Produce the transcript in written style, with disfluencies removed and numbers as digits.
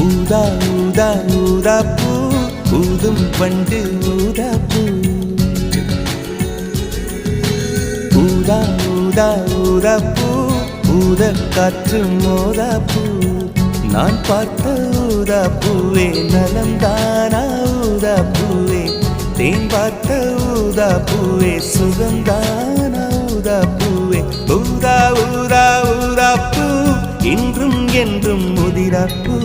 ஊதா ஊதா ஊதா பூ ஊதும் பண்டு ஊதா பூ ஊதா ஊதா ஊதா பூ ஊத காற்று மோதா பூ நான் பார்த்த ஊதா பூவே நலம்தானா ஊதா பூவே தேன் பார்த்த ஊதா பூவே சுகந்தானா ஊதா பூவே ஊதா ஊதா ஊதா பூ இன்றும் என்றும் முதிரா பூ